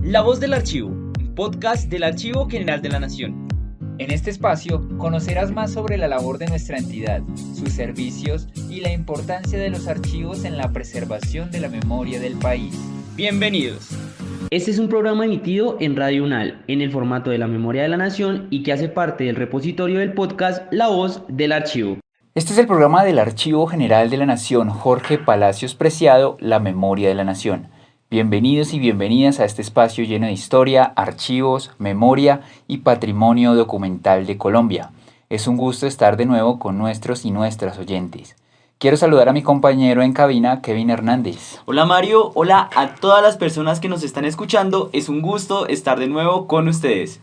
La Voz del Archivo, un podcast del Archivo General de la Nación. En este espacio conocerás más sobre la labor de nuestra entidad, sus servicios y la importancia de los archivos en la preservación de la memoria del país. Bienvenidos. Este es un programa emitido en Radio UNAL, en el formato de la Memoria de la Nación y que hace parte del repositorio del podcast La Voz del Archivo. Este es el programa del Archivo General de la Nación, Jorge Palacios Preciado, La Memoria de la Nación. Bienvenidos y bienvenidas a este espacio lleno de historia, archivos, memoria y patrimonio documental de Colombia. Es un gusto estar de nuevo con nuestros y nuestras oyentes. Quiero saludar a mi compañero en cabina, Kevin Hernández. Hola Mario, hola a todas las personas que nos están escuchando. Es un gusto estar de nuevo con ustedes.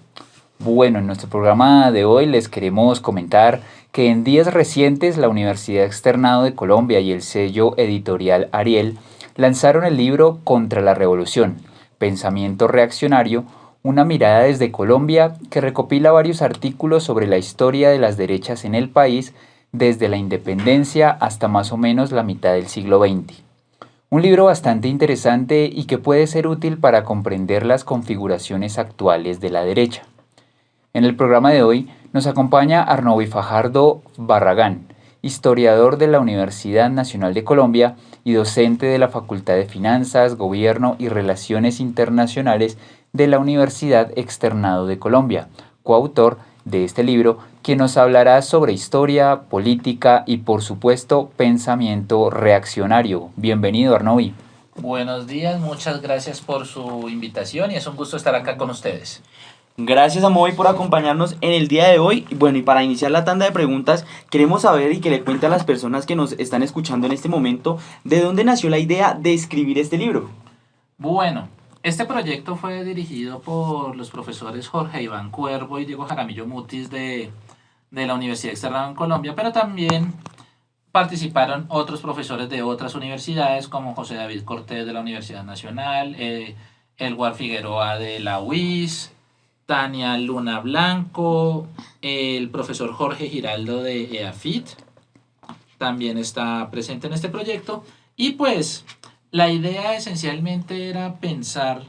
Bueno, en nuestro programa de hoy les queremos comentar que en días recientes la Universidad Externado de Colombia y el sello editorial Ariel lanzaron el libro Contra la Revolución, Pensamiento Reaccionario, una mirada desde Colombia, que recopila varios artículos sobre la historia de las derechas en el país desde la independencia hasta más o menos la mitad del siglo XX. Un libro bastante interesante y que puede ser útil para comprender las configuraciones actuales de la derecha. En el programa de hoy nos acompaña Arnovi Fajardo Barragán, historiador de la Universidad Nacional de Colombia y docente de la Facultad de Finanzas, Gobierno y Relaciones Internacionales de la Universidad Externado de Colombia, coautor de este libro, quien nos hablará sobre historia, política y, por supuesto, pensamiento reaccionario. Bienvenido, Arnovi. Buenos días, muchas gracias por su invitación y es un gusto estar acá con ustedes. Gracias a Moy por acompañarnos en el día de hoy. Bueno, y para iniciar la tanda de preguntas, queremos saber y que le cuente a las personas que nos están escuchando en este momento, ¿de dónde nació la idea de escribir este libro? Bueno, este proyecto fue dirigido por los profesores Jorge Iván Cuervo y Diego Jaramillo Mutis de la Universidad Externada en Colombia, pero también participaron otros profesores de otras universidades como José David Cortés de la Universidad Nacional, Elguar Figueroa de la UIS, Tania Luna Blanco, el profesor Jorge Giraldo de EAFIT, también está presente en este proyecto. Y pues la idea esencialmente era pensar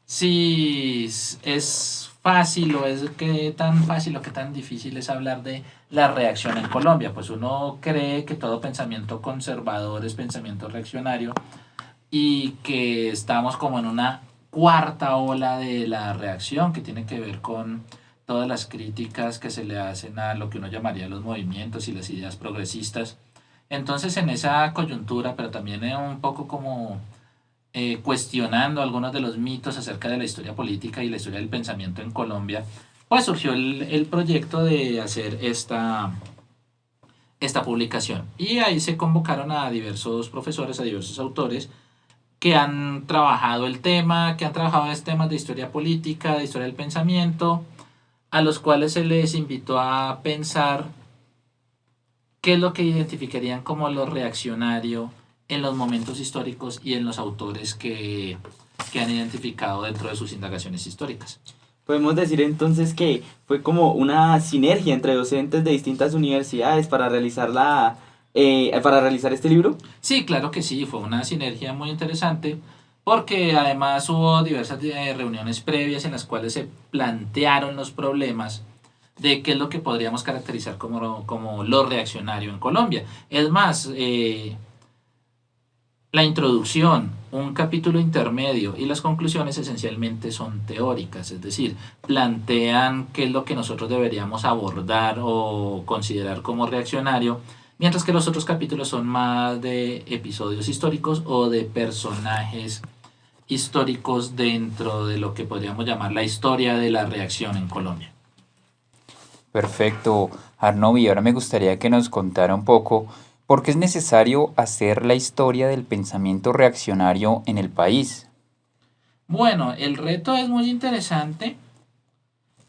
si es fácil o es que tan fácil o que tan difícil es hablar de la reacción en Colombia. Pues uno cree que todo pensamiento conservador es pensamiento reaccionario y que estamos como en una cuarta ola de la reacción que tiene que ver con todas las críticas que se le hacen a lo que uno llamaría los movimientos y las ideas progresistas. Entonces en esa coyuntura, pero también un poco como cuestionando algunos de los mitos acerca de la historia política y la historia del pensamiento en Colombia, pues surgió el proyecto de hacer esta publicación. Y ahí se convocaron a diversos profesores, a diversos autores, que han trabajado el tema, que han trabajado temas de historia política, de historia del pensamiento, a los cuales se les invitó a pensar qué es lo que identificarían como lo reaccionario en los momentos históricos y en los autores que han identificado dentro de sus indagaciones históricas. Podemos decir entonces que fue como una sinergia entre docentes de distintas universidades para realizar este libro. Sí, claro que sí, fue una sinergia muy interesante porque además hubo diversas reuniones previas en las cuales se plantearon los problemas de qué es lo que podríamos caracterizar como lo reaccionario en Colombia. Es más, la introducción, un capítulo intermedio y las conclusiones esencialmente son teóricas, es decir, plantean qué es lo que nosotros deberíamos abordar o considerar como reaccionario, mientras que los otros capítulos son más de episodios históricos o de personajes históricos dentro de lo que podríamos llamar la historia de la reacción en Colombia. Perfecto, Arnovi. Ahora me gustaría que nos contara un poco por qué es necesario hacer la historia del pensamiento reaccionario en el país. Bueno, el reto es muy interesante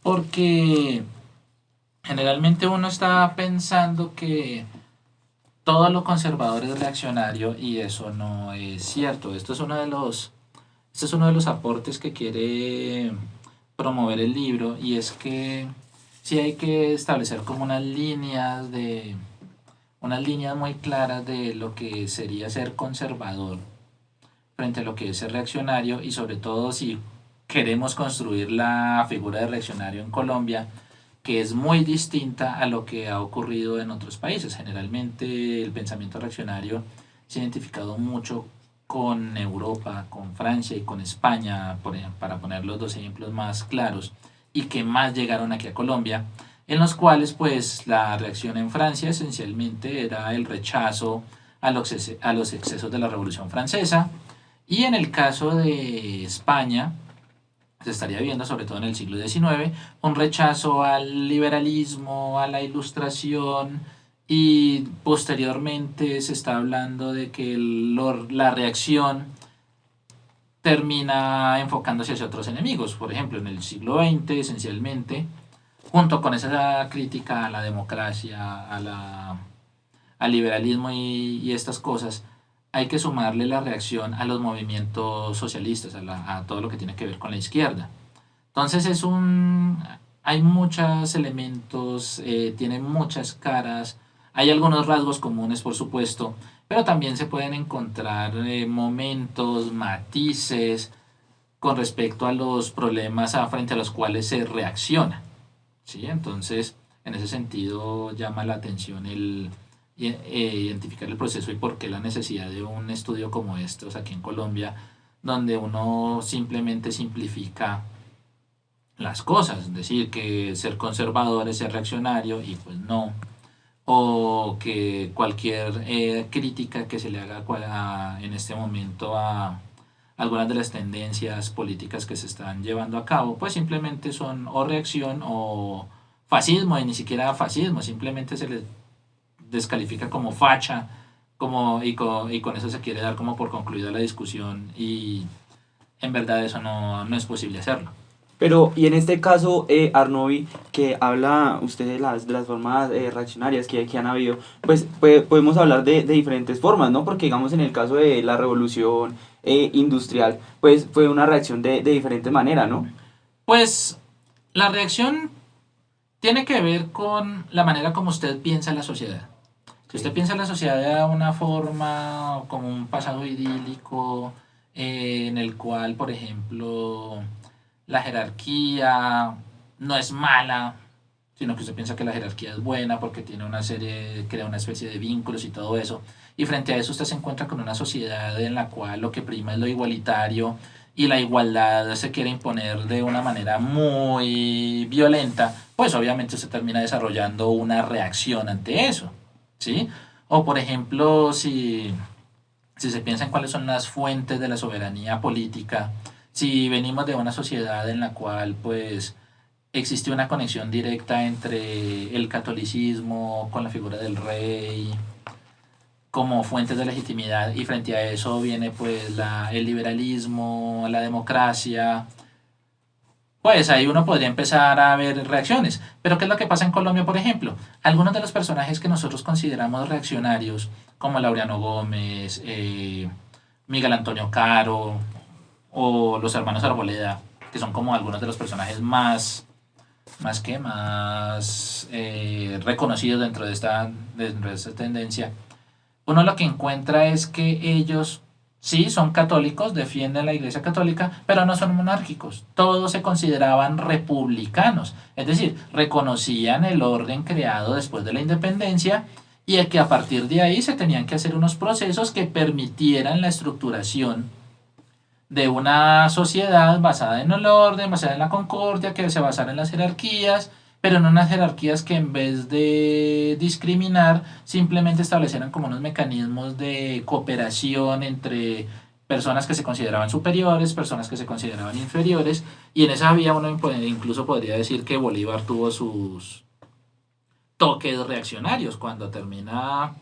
porque generalmente uno está pensando que todo lo conservador es reaccionario y eso no es cierto. Esto es uno de los aportes que quiere promover el libro, y es que sí hay que establecer como unas líneas muy claras de lo que sería ser conservador frente a lo que es ser reaccionario, y sobre todo si queremos construir la figura de reaccionario en Colombia, que es muy distinta a lo que ha ocurrido en otros países. Generalmente el pensamiento reaccionario se ha identificado mucho con Europa, con Francia y con España, para poner los dos ejemplos más claros, y que más llegaron aquí a Colombia, en los cuales pues la reacción en Francia esencialmente era el rechazo a los excesos de la Revolución Francesa, y en el caso de España se estaría viendo, sobre todo en el siglo XIX, un rechazo al liberalismo, a la ilustración, y posteriormente se está hablando de que la reacción termina enfocándose hacia otros enemigos. Por ejemplo, en el siglo XX, esencialmente, junto con esa crítica a la democracia, al liberalismo y estas cosas, hay que sumarle la reacción a los movimientos socialistas, a todo lo que tiene que ver con la izquierda. Entonces hay muchos elementos, tiene muchas caras, hay algunos rasgos comunes, por supuesto, pero también se pueden encontrar momentos, matices con respecto a los problemas frente a los cuales se reacciona, ¿sí? Entonces, en ese sentido, llama la atención identificar el proceso y por qué la necesidad de un estudio como estos aquí en Colombia, donde uno simplemente simplifica las cosas, es decir, que ser conservador es ser reaccionario y pues no, o que cualquier crítica que se le haga en este momento a algunas de las tendencias políticas que se están llevando a cabo, pues simplemente son o reacción o fascismo, y ni siquiera fascismo, simplemente se les descalifica como facha, y con eso se quiere dar como por concluida la discusión, y en verdad eso no es posible hacerlo. Pero, y en este caso, Arnovi, que habla usted de las formas reaccionarias que han habido, pues podemos hablar de diferentes formas, ¿no? Porque, digamos, en el caso de la revolución industrial, pues fue una reacción de diferente manera, ¿no? Pues la reacción tiene que ver con la manera como usted piensa en la sociedad. Si usted piensa en la sociedad de una forma como un pasado idílico, en el cual, por ejemplo, la jerarquía no es mala, sino que usted piensa que la jerarquía es buena porque tiene crea una especie de vínculos y todo eso, y frente a eso usted se encuentra con una sociedad en la cual lo que prima es lo igualitario, y la igualdad se quiere imponer de una manera muy violenta, pues obviamente se termina desarrollando una reacción ante eso, ¿sí? O por ejemplo, si se piensa en cuáles son las fuentes de la soberanía política, si venimos de una sociedad en la cual pues existe una conexión directa entre el catolicismo con la figura del rey como fuentes de legitimidad, y frente a eso viene pues el liberalismo, la democracia, pues ahí uno podría empezar a ver reacciones. Pero ¿qué es lo que pasa en Colombia, por ejemplo? Algunos de los personajes que nosotros consideramos reaccionarios, como Laureano Gómez, Miguel Antonio Caro o los hermanos Arboleda, que son como algunos de los personajes más reconocidos dentro de esta tendencia, uno lo que encuentra es que ellos sí son católicos, defienden la Iglesia Católica, pero no son monárquicos. Todos se consideraban republicanos, es decir, reconocían el orden creado después de la independencia, y que a partir de ahí se tenían que hacer unos procesos que permitieran la estructuración de una sociedad basada en el orden, basada en la concordia, que se basara en las jerarquías, pero en unas jerarquías que en vez de discriminar, simplemente establecieran como unos mecanismos de cooperación entre personas que se consideraban superiores, personas que se consideraban inferiores, y en esa vía uno incluso podría decir que Bolívar tuvo sus toques reaccionarios cuando termina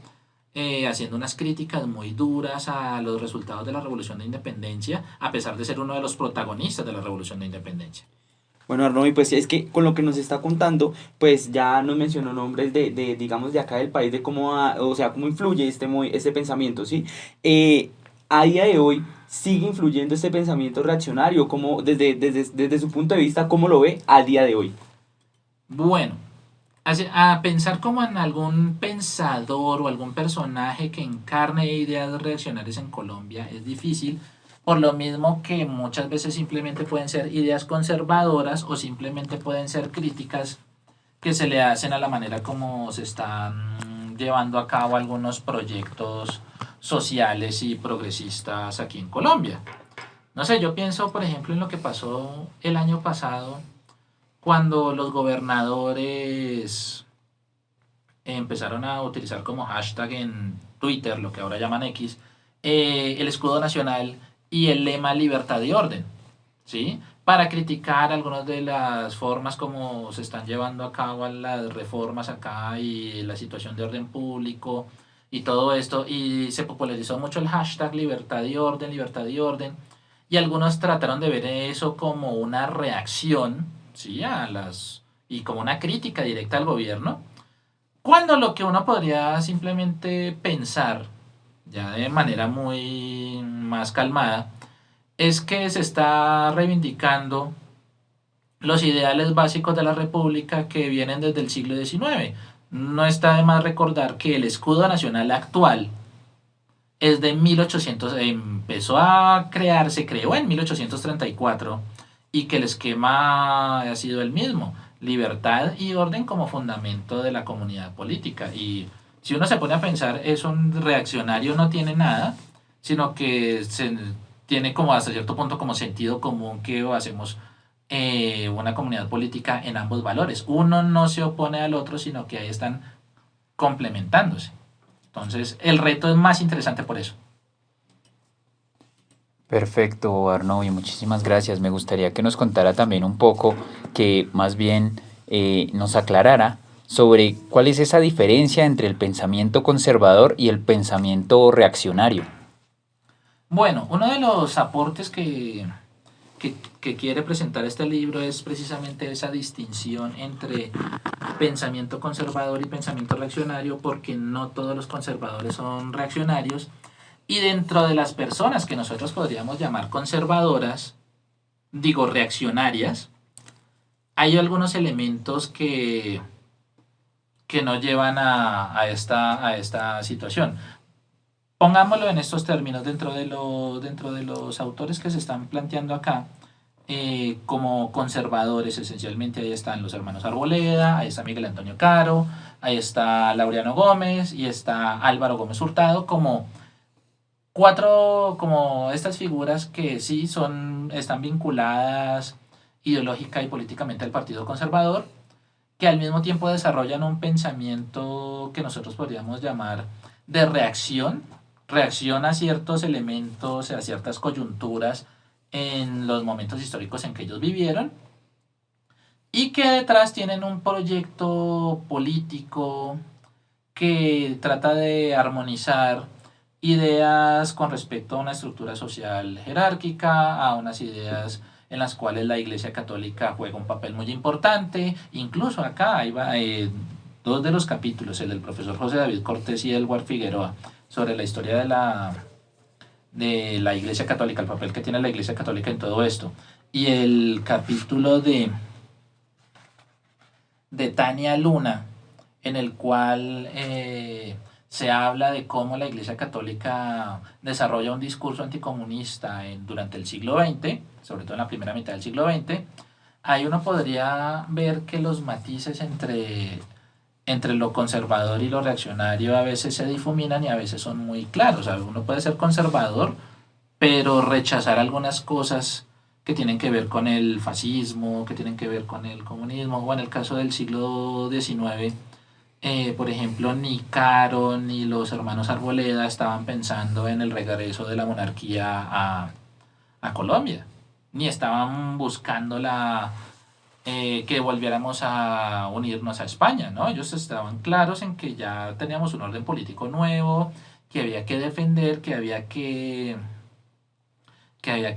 haciendo unas críticas muy duras a los resultados de la Revolución de Independencia, a pesar de ser uno de los protagonistas de la Revolución de Independencia. Bueno, Arnold, pues es que con lo que nos está contando, pues ya nos mencionó nombres digamos, de acá del país, de cómo, o sea, cómo influye este pensamiento, ¿sí? A día de hoy, ¿sigue influyendo este pensamiento reaccionario? ¿Cómo, desde su punto de vista, cómo lo ve al día de hoy? Bueno, a pensar como en algún pensador o algún personaje que encarne ideas reaccionarias en Colombia es difícil, por lo mismo que muchas veces simplemente pueden ser ideas conservadoras o simplemente pueden ser críticas que se le hacen a la manera como se están llevando a cabo algunos proyectos sociales y progresistas aquí en Colombia. No sé, yo pienso, por ejemplo, en lo que pasó el año pasado cuando los gobernadores empezaron a utilizar como hashtag en Twitter, lo que ahora llaman X, el escudo nacional y el lema libertad y orden, ¿sí? Para criticar algunas de las formas como se están llevando a cabo las reformas acá y la situación de orden público y todo esto, y se popularizó mucho el hashtag libertad y orden, y algunos trataron de ver eso como una reacción, ¿sí? Y como una crítica directa al gobierno, cuando lo que uno podría simplemente pensar, ya de manera muy más calmada, es que se está reivindicando los ideales básicos de la República que vienen desde el siglo XIX. No está de más recordar que el escudo nacional actual es de 1800, empezó a crear, se creó en 1834 y que el esquema ha sido el mismo, libertad y orden como fundamento de la comunidad política. Y si uno se pone a pensar, eso un reaccionario no tiene nada, sino que tiene como hasta cierto punto como sentido común que hacemos una comunidad política en ambos valores. Uno no se opone al otro, sino que ahí están complementándose. Entonces, el reto es más interesante por eso. Perfecto, Arnold, y muchísimas gracias. Me gustaría que nos contara también un poco, que más bien nos aclarara sobre cuál es esa diferencia entre el pensamiento conservador y el pensamiento reaccionario. Bueno, uno de los aportes que quiere presentar este libro es precisamente esa distinción entre pensamiento conservador y pensamiento reaccionario, porque no todos los conservadores son reaccionarios, y dentro de las personas que nosotros podríamos llamar conservadoras, digo reaccionarias, hay algunos elementos que nos llevan a esta situación. Pongámoslo en estos términos, dentro de los autores que se están planteando acá, como conservadores esencialmente, ahí están los hermanos Arboleda, ahí está Miguel Antonio Caro, ahí está Laureano Gómez y está Álvaro Gómez Hurtado, como como estas figuras que sí están vinculadas ideológica y políticamente al Partido Conservador, que al mismo tiempo desarrollan un pensamiento que nosotros podríamos llamar de reacción a ciertos elementos, a ciertas coyunturas en los momentos históricos en que ellos vivieron, y que detrás tienen un proyecto político que trata de armonizar ideas con respecto a una estructura social jerárquica, a unas ideas en las cuales la Iglesia Católica juega un papel muy importante. Incluso acá hay dos de los capítulos, el del profesor José David Cortés y Edward Figueroa, sobre la historia de la Iglesia Católica, el papel que tiene la Iglesia Católica en todo esto. Y el capítulo de Tania Luna, en el cual se habla de cómo la Iglesia Católica desarrolla un discurso anticomunista durante el siglo XX, sobre todo en la primera mitad del siglo XX. Ahí uno podría ver que los matices entre lo conservador y lo reaccionario a veces se difuminan y a veces son muy claros. O sea, uno puede ser conservador, pero rechazar algunas cosas que tienen que ver con el fascismo, que tienen que ver con el comunismo, o en el caso del siglo XIX, por ejemplo, ni Caro ni los hermanos Arboleda estaban pensando en el regreso de la monarquía a Colombia, ni estaban buscando que volviéramos a unirnos a España, ¿no? Ellos estaban claros en que ya teníamos un orden político nuevo, que había que defender, que había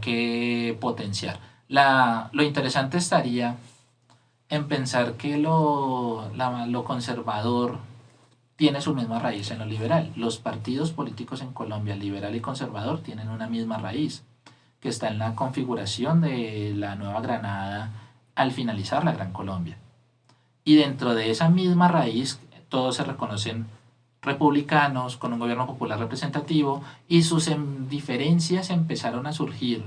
que potenciar. Lo interesante estaría en pensar que lo conservador tiene su misma raíz en lo liberal. Los partidos políticos en Colombia, liberal y conservador, tienen una misma raíz, que está en la configuración de la Nueva Granada al finalizar la Gran Colombia. Y dentro de esa misma raíz, todos se reconocen republicanos, con un gobierno popular representativo, y sus diferencias empezaron a surgir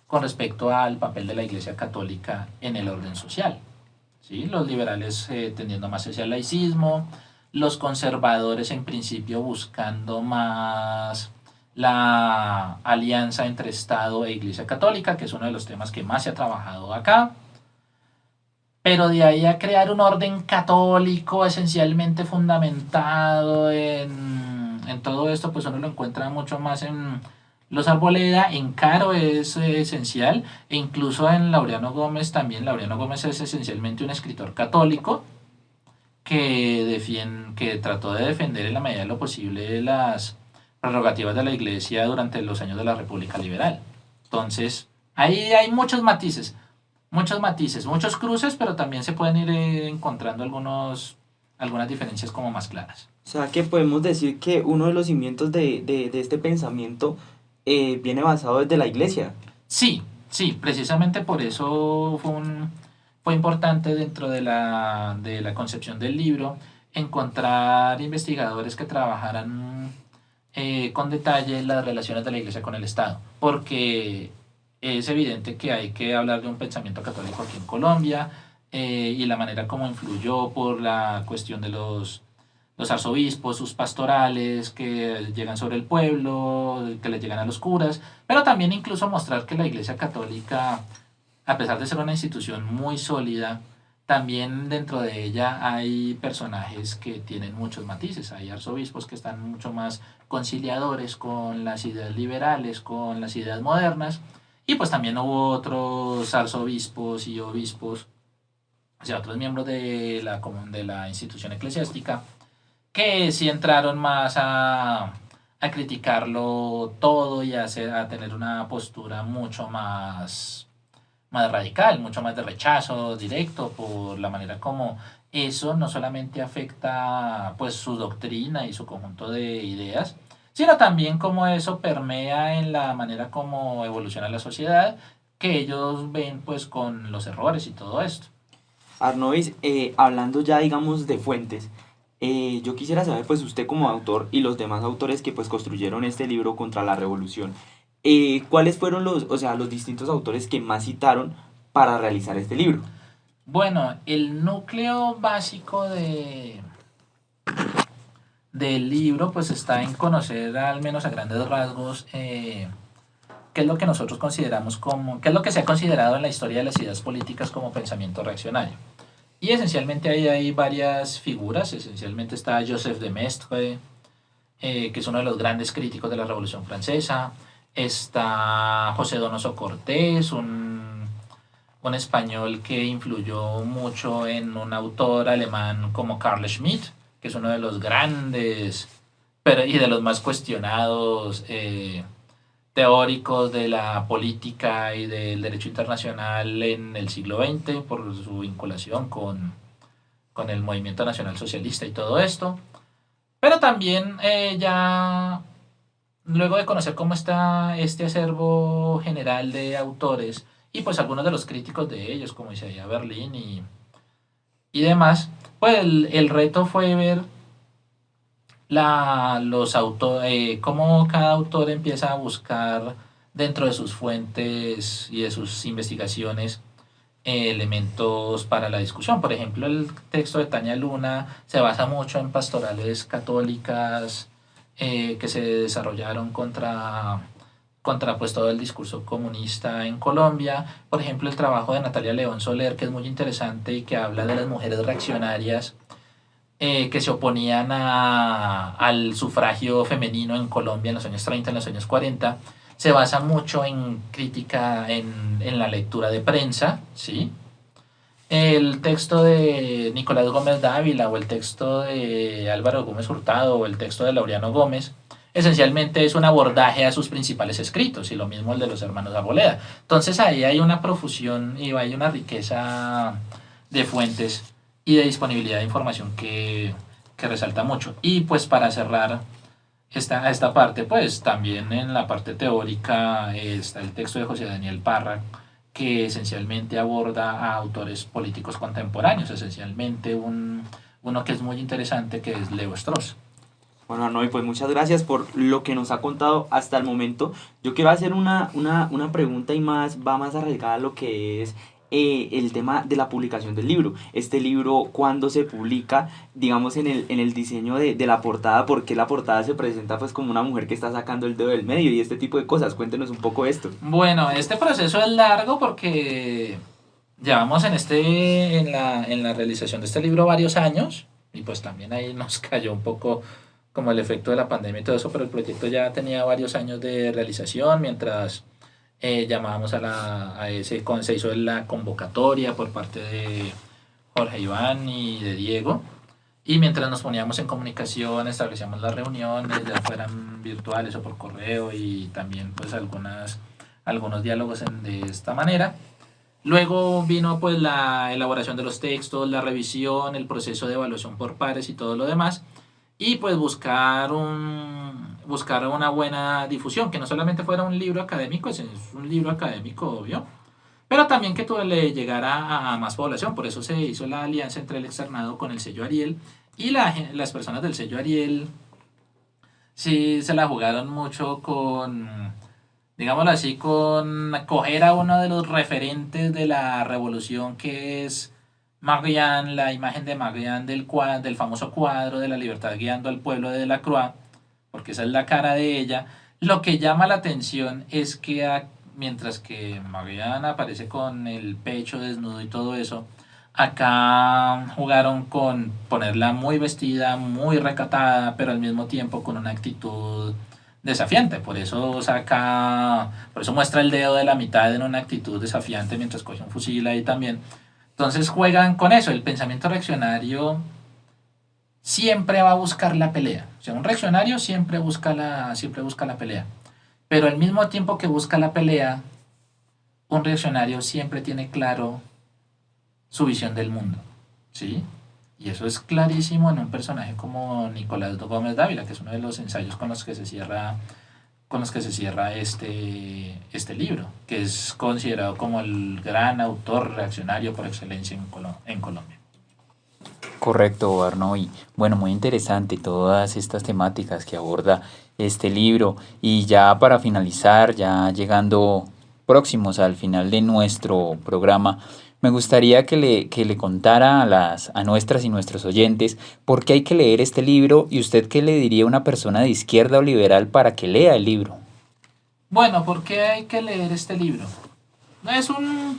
con respecto al papel de la Iglesia Católica en el orden social. ¿Sí? Los liberales tendiendo más hacia el laicismo, los conservadores en principio buscando más la alianza entre Estado e Iglesia Católica, que es uno de los temas que más se ha trabajado acá. Pero de ahí a crear un orden católico esencialmente fundamentado en todo esto, pues uno lo encuentra mucho más en los Arboleda, en Caro es esencial, e incluso en Laureano Gómez también. Laureano Gómez es esencialmente un escritor católico que trató de defender en la medida de lo posible las prerrogativas de la Iglesia durante los años de la República Liberal. Entonces, ahí hay muchos matices, muchos cruces, pero también se pueden ir encontrando algunas diferencias como más claras. O sea que podemos decir que uno de los cimientos de este pensamiento viene basado desde la iglesia. Sí, precisamente por eso fue importante dentro de la concepción del libro encontrar investigadores que trabajaran con detalle las relaciones de la Iglesia con el Estado, porque es evidente que hay que hablar de un pensamiento católico aquí en Colombia y la manera como influyó por la cuestión de los arzobispos, sus pastorales que llegan sobre el pueblo, que le llegan a los curas, pero también incluso mostrar que la Iglesia Católica, a pesar de ser una institución muy sólida, también dentro de ella hay personajes que tienen muchos matices. Hay arzobispos que están mucho más conciliadores con las ideas liberales, con las ideas modernas, y pues también hubo otros arzobispos y obispos, o sea, otros miembros de la institución eclesiástica, que sí entraron más a criticarlo todo y a tener una postura mucho más radical, mucho más de rechazo directo por la manera como eso no solamente afecta pues su doctrina y su conjunto de ideas, sino también cómo eso permea en la manera como evoluciona la sociedad, que ellos ven pues con los errores y todo esto. Arnovis, hablando ya digamos de fuentes, yo quisiera saber pues usted como autor y los demás autores que pues construyeron este libro contra la revolución, ¿cuáles fueron los distintos autores que más citaron para realizar este libro? Bueno, el núcleo básico del libro pues está en conocer al menos a grandes rasgos qué es lo que nosotros consideramos qué es lo que se ha considerado en la historia de las ideas políticas como pensamiento reaccionario. Y esencialmente ahí hay varias figuras. Esencialmente está Joseph de Maistre, que es uno de los grandes críticos de la Revolución Francesa. Está José Donoso Cortés, un español que influyó mucho en un autor alemán como Carl Schmitt, que es uno de los grandes y de los más cuestionados teóricos de la política y del derecho internacional en el siglo XX por su vinculación con el movimiento nacional socialista y todo esto. Pero también ya luego de conocer cómo está este acervo general de autores y pues algunos de los críticos de ellos como Isaiah Berlin y demás, pues el reto fue ver cómo cada autor empieza a buscar dentro de sus fuentes y de sus investigaciones elementos para la discusión. Por ejemplo, el texto de Tania Luna se basa mucho en pastorales católicas que se desarrollaron contra pues todo el discurso comunista en Colombia. Por ejemplo, el trabajo de Natalia León Soler, que es muy interesante y que habla de las mujeres reaccionarias que se oponían al sufragio femenino en Colombia en los años 30, en los años 40, se basa mucho en crítica en la lectura de prensa, ¿sí? El texto de Nicolás Gómez Dávila o el texto de Álvaro Gómez Hurtado o el texto de Laureano Gómez esencialmente es un abordaje a sus principales escritos, y lo mismo el de los hermanos Arboleda. Entonces ahí hay una profusión y hay una riqueza de fuentes y de disponibilidad de información que resalta mucho. Y pues para cerrar esta parte, pues también en la parte teórica está el texto de José Daniel Parra, que esencialmente aborda a autores políticos contemporáneos, esencialmente un uno que es muy interesante, que es Leo Strauss. Bueno, Arnold, pues muchas gracias por lo que nos ha contado hasta el momento. Yo quiero hacer una pregunta y va más arraigada a lo que es el tema de la publicación del libro. Este libro, ¿cuándo se publica? Digamos, en el diseño de la portada, porque la portada se presenta pues como una mujer que está sacando el dedo del medio y este tipo de cosas. Cuéntenos un poco esto. Bueno, este proceso es largo porque llevamos en la realización de este libro varios años y pues también ahí nos cayó un poco como el efecto de la pandemia y todo eso, pero el proyecto ya tenía varios años de realización mientras llamábamos se hizo la convocatoria por parte de Jorge Iván y de Diego, y mientras nos poníamos en comunicación, establecíamos las reuniones, ya fueran virtuales o por correo, y también pues algunos diálogos de esta manera. Luego vino pues la elaboración de los textos, la revisión, el proceso de evaluación por pares y todo lo demás. Y pues buscar una buena difusión, que no solamente fuera un libro académico, es un libro académico, obvio, pero también que le llegara a más población. Por eso se hizo la alianza entre el externado con el sello Ariel, y las personas del sello Ariel sí se la jugaron mucho con, digámoslo así, con coger a uno de los referentes de la revolución, que es Marianne, la imagen de Marianne del famoso cuadro de la libertad guiando al pueblo de Delacroix, porque esa es la cara de ella. Lo que llama la atención es que mientras que Marianne aparece con el pecho desnudo y todo eso, acá jugaron con ponerla muy vestida, muy recatada, pero al mismo tiempo con una actitud desafiante. Por eso muestra el dedo de la mitad en una actitud desafiante mientras coge un fusil ahí también. Entonces juegan con eso. El pensamiento reaccionario siempre va a buscar la pelea. O sea, un reaccionario siempre busca la pelea. Pero al mismo tiempo que busca la pelea, un reaccionario siempre tiene claro su visión del mundo, ¿sí? Y eso es clarísimo en un personaje como Nicolás Gómez Dávila, que es uno de los ensayos con los que se cierra este libro, que es considerado como el gran autor reaccionario por excelencia en Colombia. Correcto, Arno. Y bueno, muy interesante todas estas temáticas que aborda este libro. Y ya para finalizar, ya llegando próximos al final de nuestro programa, me gustaría que le contara a nuestras y nuestros oyentes por qué hay que leer este libro, y usted qué le diría a una persona de izquierda o liberal para que lea el libro. Bueno, ¿por qué hay que leer este libro? Es un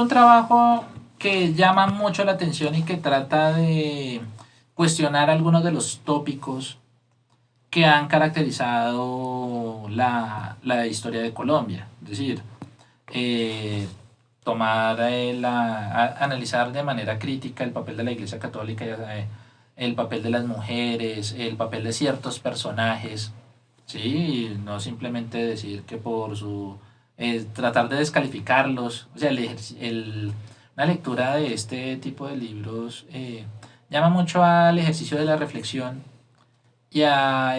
trabajo que llama mucho la atención y que trata de cuestionar algunos de los tópicos que han caracterizado la historia de Colombia. Es decir, analizar de manera crítica el papel de la Iglesia Católica, el papel de las mujeres, el papel de ciertos personajes, ¿sí? No simplemente decir que tratar de descalificarlos. O sea, una lectura de este tipo de libros llama mucho al ejercicio de la reflexión y a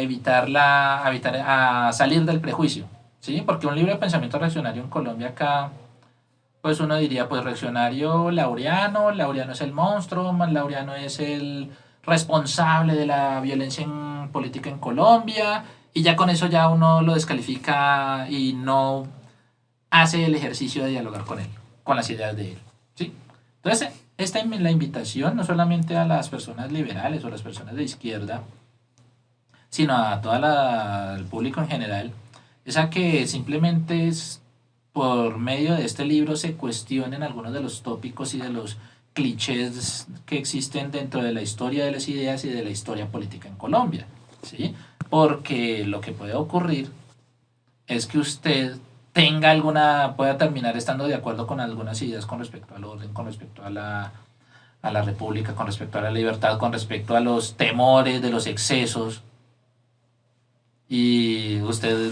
salir del prejuicio, ¿sí? Porque un libro de pensamiento reaccionario en Colombia acá, pues uno diría, pues reaccionario Laureano es el monstruo, Laureano es el responsable de la violencia política en Colombia, y ya con eso ya uno lo descalifica y no hace el ejercicio de dialogar con él, con las ideas de él, ¿sí? Entonces, esta es la invitación no solamente a las personas liberales o las personas de izquierda, sino a el público en general, es a que simplemente por medio de este libro se cuestionen algunos de los tópicos y de los clichés que existen dentro de la historia de las ideas y de la historia política en Colombia, ¿sí? Porque lo que puede ocurrir es que usted pueda terminar estando de acuerdo con algunas ideas con respecto al orden, con respecto a la república, con respecto a la libertad, con respecto a los temores de los excesos, y usted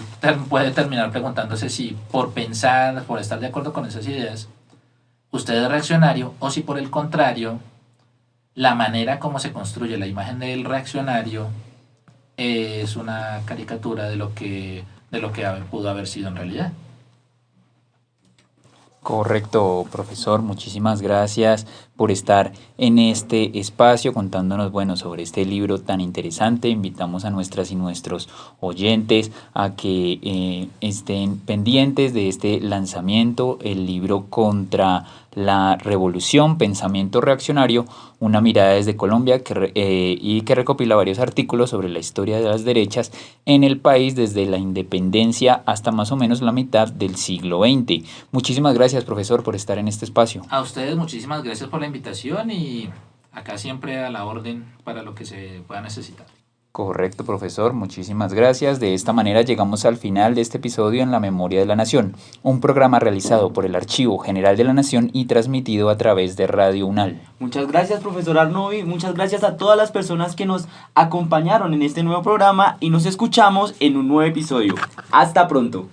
puede terminar preguntándose si por estar de acuerdo con esas ideas, usted es reaccionario, o si por el contrario, la manera como se construye la imagen del reaccionario es una caricatura de lo que pudo haber sido en realidad. Correcto, profesor. Muchísimas gracias por estar en este espacio contándonos, bueno, sobre este libro tan interesante. Invitamos a nuestras y nuestros oyentes a que estén pendientes de este lanzamiento, el libro Contra la Revolución, Pensamiento Reaccionario, una mirada desde Colombia y que recopila varios artículos sobre la historia de las derechas en el país desde la independencia hasta más o menos la mitad del siglo XX. Muchísimas gracias, profesor, por estar en este espacio. A ustedes muchísimas gracias por la invitación y acá siempre a la orden para lo que se pueda necesitar. Correcto, profesor. Muchísimas gracias. De esta manera llegamos al final de este episodio en La Memoria de la Nación, un programa realizado por el Archivo General de la Nación y transmitido a través de Radio UNAL. Muchas gracias, profesor Arnovi. Muchas gracias a todas las personas que nos acompañaron en este nuevo programa y nos escuchamos en un nuevo episodio. Hasta pronto.